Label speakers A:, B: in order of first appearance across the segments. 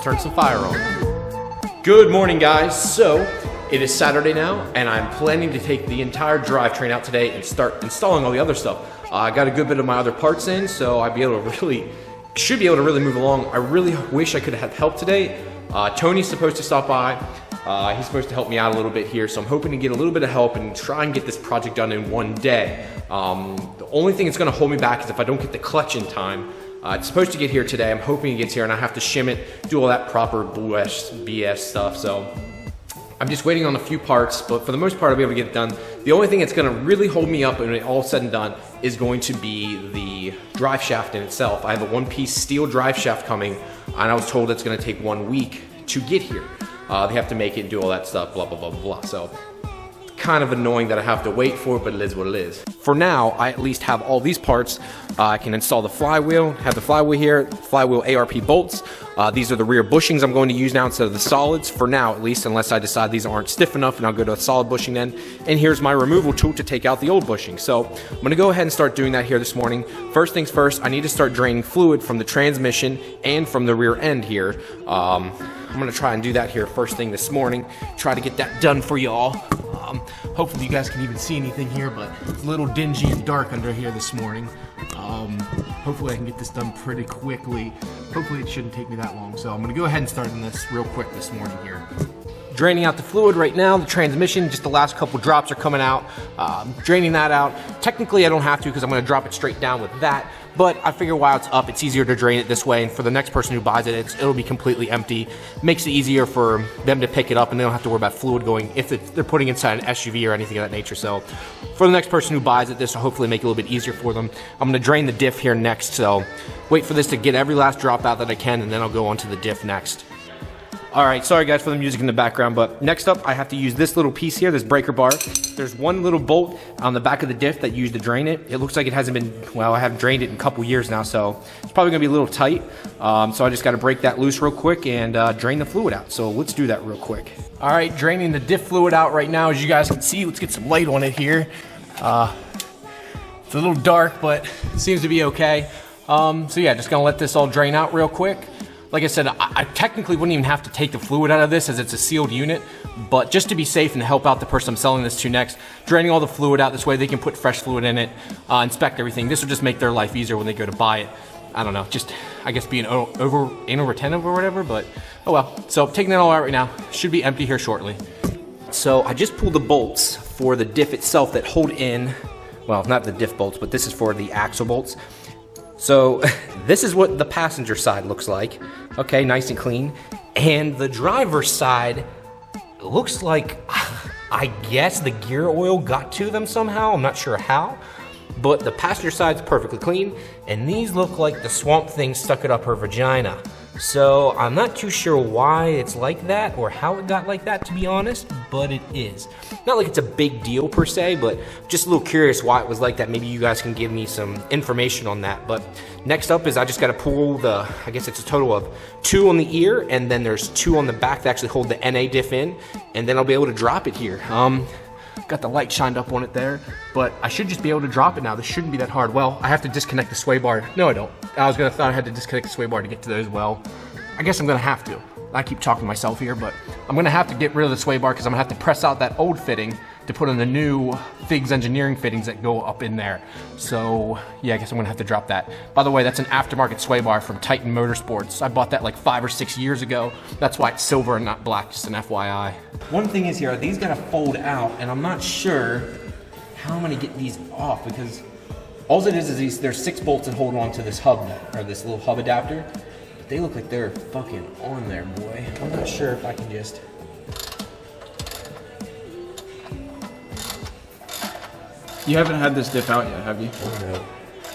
A: turn some fire on. Good morning, guys. So it is Saturday now, and I'm planning to take the entire drivetrain out today and start installing all the other stuff. I got a good bit of my other parts in, so I'd be able to should be able to really move along. I really wish I could have help today. Tony's supposed to stop by. He's supposed to help me out a little bit here, so I'm hoping to get a little bit of help and try and get this project done in one day. The only thing that's gonna hold me back is if I don't get the clutch in time. It's supposed to get here today. I'm hoping it gets here and I have to shim it, do all that proper BS stuff. So I'm just waiting on a few parts, but for the most part I'll be able to get it done. The only thing that's gonna really hold me up when it's all said and done is going to be the drive shaft in itself. I have a one-piece steel drive shaft coming, and I was told it's gonna take 1 week to get here. They have to make it and do all that stuff, blah, blah, blah, blah. So kind of annoying that I have to wait for it, but it is what it is. For now, I at least have all these parts. I can install the flywheel, have the flywheel here, flywheel ARP bolts. These are the rear bushings I'm going to use now instead of the solids, for now at least, unless I decide these aren't stiff enough and I'll go to a solid bushing then. And here's my removal tool to take out the old bushing. So I'm gonna go ahead and start doing that here this morning. First things first, I need to start draining fluid from the transmission and from the rear end here. I'm gonna try and do that here first thing this morning, try to get that done for y'all. Hopefully you guys can even see anything here, but it's a little dingy and dark under here this morning. Hopefully I can get this done pretty quickly. Hopefully it shouldn't take me that long. So I'm gonna go ahead and start on this real quick this morning here. Draining out the fluid right now, the transmission, just the last couple drops are coming out. Draining that out. Technically I don't have to because I'm gonna drop it straight down with that, but I figure while it's up, it's easier to drain it this way, and for the next person who buys it, it'll be completely empty. Makes it easier for them to pick it up and they don't have to worry about fluid going if they're putting inside an SUV or anything of that nature. So for the next person who buys it, this will hopefully make it a little bit easier for them. I'm gonna drain the diff here next, so wait for this to get every last drop out that I can, and then I'll go on to the diff next. All right, sorry guys for the music in the background, but next up I have to use this little piece here, this breaker bar. There's one little bolt on the back of the diff that you use to drain it. It looks like it hasn't been, well, I haven't drained it in a couple years now, so it's probably gonna be a little tight. So I just gotta break that loose real quick and drain the fluid out. So let's do that real quick. All right, draining the diff fluid out right now, as you guys can see. Let's get some light on it here. It's a little dark, but it seems to be okay. So yeah, just gonna let this all drain out real quick. Like I said, I technically wouldn't even have to take the fluid out of this as it's a sealed unit, but just to be safe and to help out the person I'm selling this to next, draining all the fluid out this way, they can put fresh fluid in it, inspect everything. This will just make their life easier when they go to buy it. I don't know, just, I guess being anal retentive or whatever, but oh well. So taking that all out right now, should be empty here shortly. So I just pulled the bolts for the diff itself that hold in, well, not the diff bolts, but this is for the axle bolts. So this is what the passenger side looks like. Okay, nice and clean. And the driver's side looks like, I guess the gear oil got to them somehow. I'm not sure how, but the passenger side's perfectly clean. And these look like the Swamp Thing stuck it up her vagina. So I'm not too sure why it's like that or how it got like that, to be honest, but it is. Not like it's a big deal per se, but just a little curious why it was like that. Maybe you guys can give me some information on that. But next up is I just gotta pull the, I guess it's a total of 2 on the ear, and then there's 2 on the back that actually hold the NA diff in, and then I'll be able to drop it here. Got the light shined up on it there, but I should just be able to drop it now. This shouldn't be that hard. Well, I have to disconnect the sway bar. No, I don't. Thought I had to disconnect the sway bar to get to those. Well, I guess I'm gonna have to. I keep talking to myself here, but I'm gonna have to get rid of the sway bar because I'm gonna have to press out that old fitting to put in the new Figs Engineering fittings that go up in there. So yeah, I guess I'm gonna have to drop that. By the way, that's an aftermarket sway bar from Titan Motorsports. I bought that like 5 or 6 years ago. That's why it's silver and not black, just an FYI. One thing is here, these gotta fold out, and I'm not sure how I'm gonna get these off because all it is there's 6 bolts that hold on to this hub, or this little hub adapter. But they look like they're fucking on there, boy. I'm not sure if I can just...
B: You haven't had this diff out yet, have you?
A: Oh, no.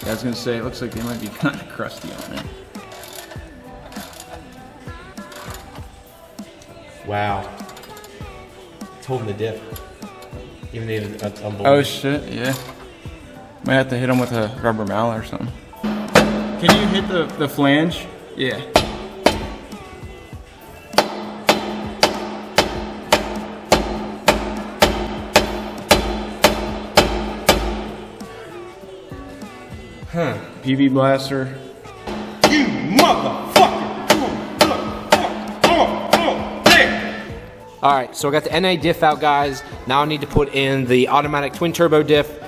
B: Yeah, I was gonna say, it looks like they might be kind of crusty on there.
A: Wow. It's holding the diff. Even though it's unbelievable.
B: Oh shit, yeah. Might have to hit them with a rubber mallet or something. Can you hit the flange? Yeah.
A: Huh.
B: PV blaster.
A: You motherfucker! All right, so I got the NA diff out, guys. Now I need to put in the automatic twin turbo diff.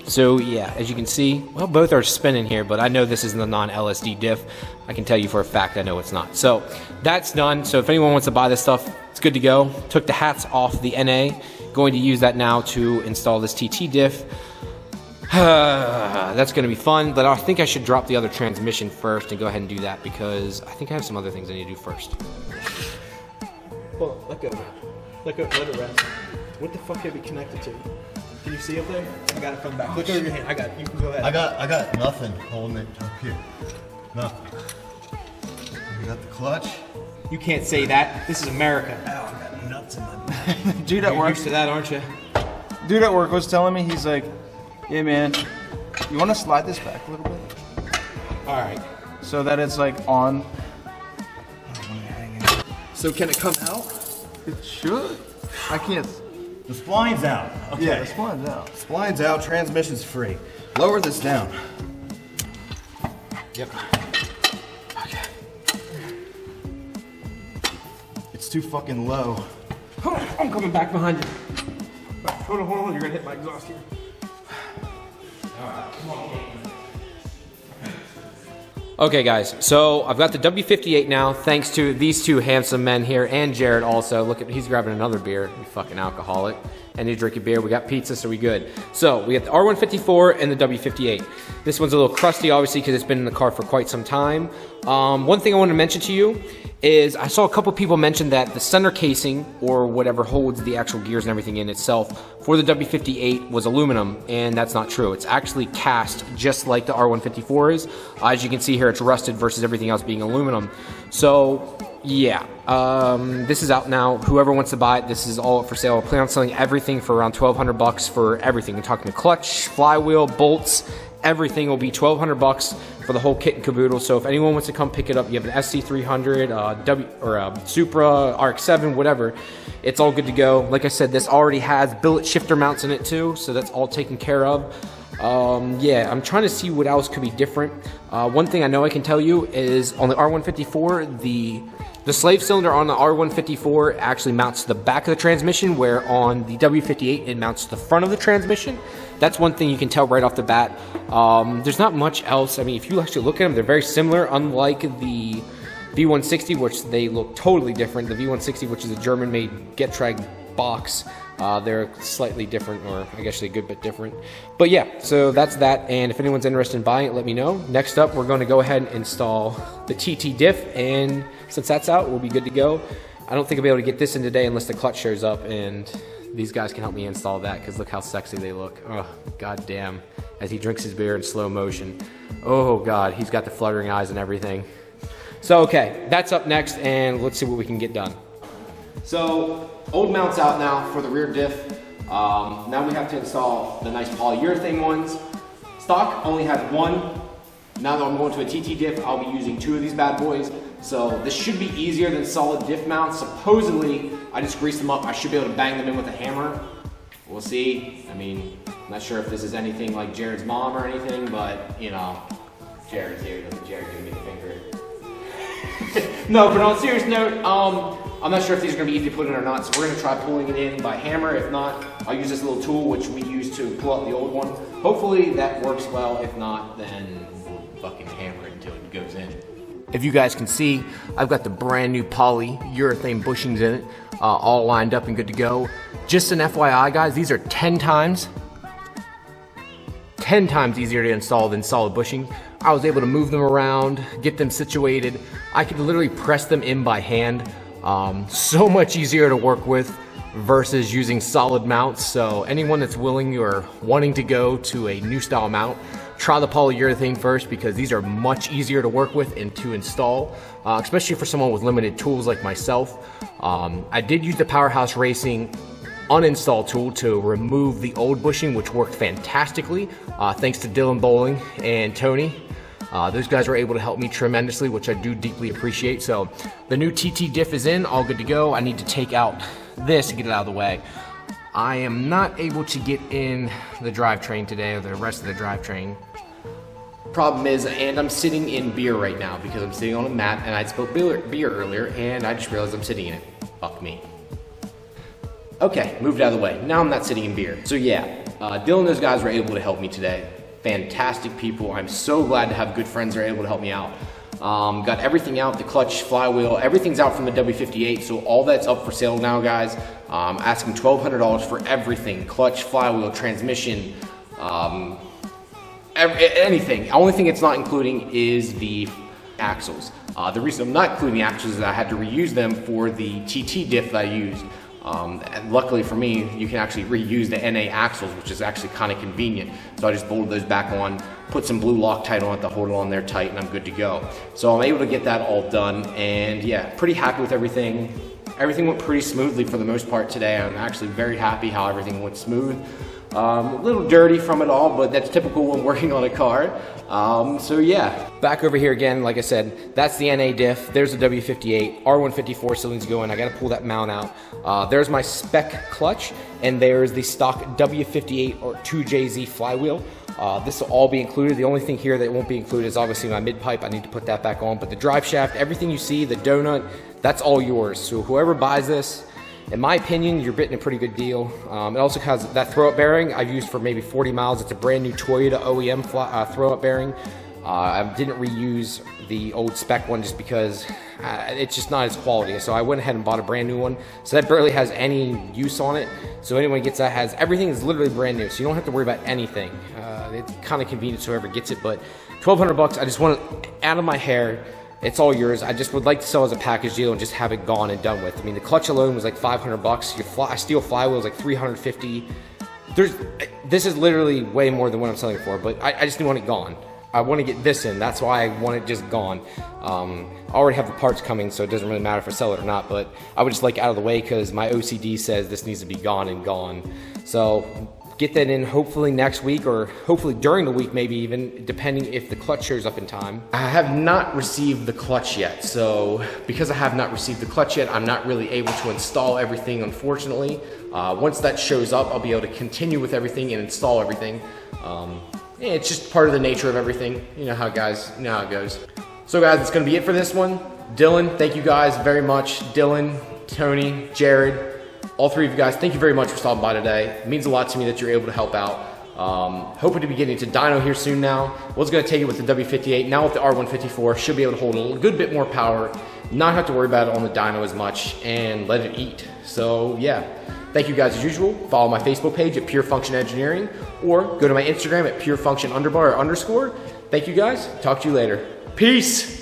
A: So yeah, as you can see, well, both are spinning here, but I know this isn't the non-LSD diff. I can tell you for a fact I know it's not. So that's done. So if anyone wants to buy this stuff, it's good to go. Took the hats off the NA. Going to use that now to install this TT diff. That's going to be fun, but I think I should drop the other transmission first and go ahead and do that because I think I have some other things I need to do first.
B: Hold on, let go. Let it rest. What the fuck have you connected to? Can you see up there? I got it from back. Look over your hand. I got it. You can go ahead.
C: I got nothing holding it up here. Nothing. You got the clutch.
A: You can't say that. This is America.
B: Ow, I got nuts in my Dude at
A: You're
B: work.
A: used to that, aren't you?
B: Dude at work was telling me, he's like, "Yeah, man, you want to slide this back a little bit?
A: All right.
B: So that it's like on." So can it come out? It should. I can't.
C: The spline's out. Okay.
B: Yeah, the spline's out.
C: Spline's out, transmission's free. Lower this down.
A: Yep.
C: Okay. It's too fucking low.
A: I'm coming back behind you.
B: Hold on, you're gonna hit my exhaust here.
A: Alright, come on. Okay guys, so I've got the W58 now, thanks to these two handsome men here, and Jared also. Look at, he's grabbing another beer, you fucking alcoholic. And he's drinking beer, we got pizza, so we good. So, we got the R154 and the W58. This one's a little crusty, obviously, because it's been in the car for quite some time. One thing I wanted to mention to you is I saw a couple people mention that the center casing, or whatever holds the actual gears and everything in itself, for the W58 was aluminum, and that's not true. It's actually cast just like the R154 is. As you can see here, it's rusted versus everything else being aluminum. So, yeah, this is out now. Whoever wants to buy it, this is all up for sale. I plan on selling everything for around $1,200 for everything. I'm talking clutch, flywheel, bolts, everything will be $1,200 for the whole kit and caboodle. So if anyone wants to come pick it up, you have an SC300, Supra, RX-7, whatever. It's all good to go. Like I said, this already has billet shifter mounts in it too, so that's all taken care of. Yeah, I'm trying to see what else could be different. One thing I know I can tell you is on the R154, the slave cylinder on the R154 actually mounts to the back of the transmission, where on the W58 it mounts to the front of the transmission. That's one thing you can tell right off the bat. There's not much else. I mean, if you actually look at them, they're very similar, unlike the V160, which they look totally different. The V160, which is a German-made Getrag box, they're slightly different, or I guess a good bit different. But yeah, so that's that, and if anyone's interested in buying it, let me know. Next up, we're going to go ahead and install the TT Diff, and since that's out, we'll be good to go. I don't think I'll be able to get this in today unless the clutch shows up, and these guys can help me install that, because look how sexy they look. Oh, god damn. As he drinks his beer in slow motion. Oh god, he's got the fluttering eyes and everything. So okay, that's up next, and let's see what we can get done. So, old mounts out now for the rear diff. Now we have to install the nice polyurethane ones. Stock only has one. Now that I'm going to a TT diff, I'll be using two of these bad boys. So this should be easier than solid diff mounts. Supposedly, I just grease them up. I should be able to bang them in with a hammer. We'll see. I mean, I'm not sure if this is anything like Jared's mom or anything, but you know, Jared's here. Doesn't Jared give me the finger? No, but on a serious note, I'm not sure if these are going to be easy to put in or not, so we're going to try pulling it in by hammer. If not, I'll use this little tool which we used to pull out the old one. Hopefully that works well. If not, then we'll fucking hammer it until it goes in. If you guys can see, I've got the brand new polyurethane bushings in it, all lined up and good to go. Just an FYI, guys, these are 10 times easier to install than solid bushing. I was able to move them around, get them situated. I could literally press them in by hand. So much easier to work with versus using solid mounts. So anyone that's willing or wanting to go to a new style mount, try the polyurethane first, because these are much easier to work with and to install, especially for someone with limited tools like myself. I did use the Powerhouse Racing uninstall tool to remove the old bushing, which worked fantastically, thanks to Dylan Bowling and Tony. Those guys were able to help me tremendously, which I do deeply appreciate. So the new TT Diff is in, all good to go. I need to take out this and get it out of the way. I am not able to get in the drivetrain today, or the rest of the drivetrain. Problem is, and I'm sitting in beer right now because I'm sitting on a mat and I spilled beer earlier and I just realized I'm sitting in it. Fuck me. Okay, moved out of the way. Now I'm not sitting in beer. So yeah, Dylan and those guys were able to help me today. Fantastic people. I'm so glad to have good friends that are able to help me out. Got everything out, the clutch, flywheel, everything's out from the W58, so all that's up for sale now, guys. Asking $1,200 for everything, clutch, flywheel, transmission, anything. The only thing it's not including is the axles. The reason I'm not including the axles is that I had to reuse them for the Tt Diff that I used. And luckily for me, you can actually reuse the NA axles, which is actually kind of convenient. So I just bolted those back on, put some blue Loctite on it to hold it on there tight, and I'm good to go. So I'm able to get that all done, and yeah, pretty happy with everything. Everything went pretty smoothly for the most part today. I'm actually very happy how everything went smooth. A little dirty from it all, but that's typical when working on a car. So yeah. Back over here again, like I said, that's the NA diff. There's the W58, R154 cylinders going. I gotta pull that mount out. There's my spec clutch, and there's the stock W58 or 2JZ flywheel. This will all be included. The only thing here that won't be included is obviously my mid pipe. I need to put that back on, but the drive shaft, everything you see, the donut, that's all yours. So whoever buys this, in my opinion, you're getting a pretty good deal. It also has that throw-up bearing I've used for maybe 40 miles. It's a brand new Toyota OEM throw-up bearing. I didn't reuse the old spec one just because it's just not as quality. So I went ahead and bought a brand new one. So that barely has any use on it. So anyone gets that has, everything is literally brand new. So you don't have to worry about anything. It's kind of convenient to whoever gets it, but 1,200 bucks, I just want it out of my hair. It's all yours. I just would like to sell as a package deal and just have it gone and done with. I mean, the clutch alone was like 500 bucks. Your steel flywheel was like 350. This is literally way more than what I'm selling it for, but I just want it gone. I want to get this in. That's why I want it just gone. I already have the parts coming, so it doesn't really matter if I sell it or not, but I would just like it out of the way because my OCD says this needs to be gone and gone. So get that in hopefully next week, or hopefully during the week, maybe even, depending if the clutch shows up in time. I have not received the clutch yet, so because I have not received the clutch yet, I'm not really able to install everything, unfortunately. Once that shows up, I'll be able to continue with everything and install everything. It's just part of the nature of everything. You know how guys, you know how it goes. So guys, that's gonna be it for this one. Dylan, thank you guys very much. Dylan, Tony, Jared, all three of you guys, thank you very much for stopping by today. It means a lot to me that you're able to help out. Hoping to be getting to dyno here soon now. Was gonna take it with the W58, now with the R154, should be able to hold a good bit more power, not have to worry about it on the dyno as much, and let it eat. So yeah, thank you guys as usual. Follow my Facebook page at Pure Function Engineering, or go to my Instagram at purefunction__. Thank you guys, talk to you later. Peace.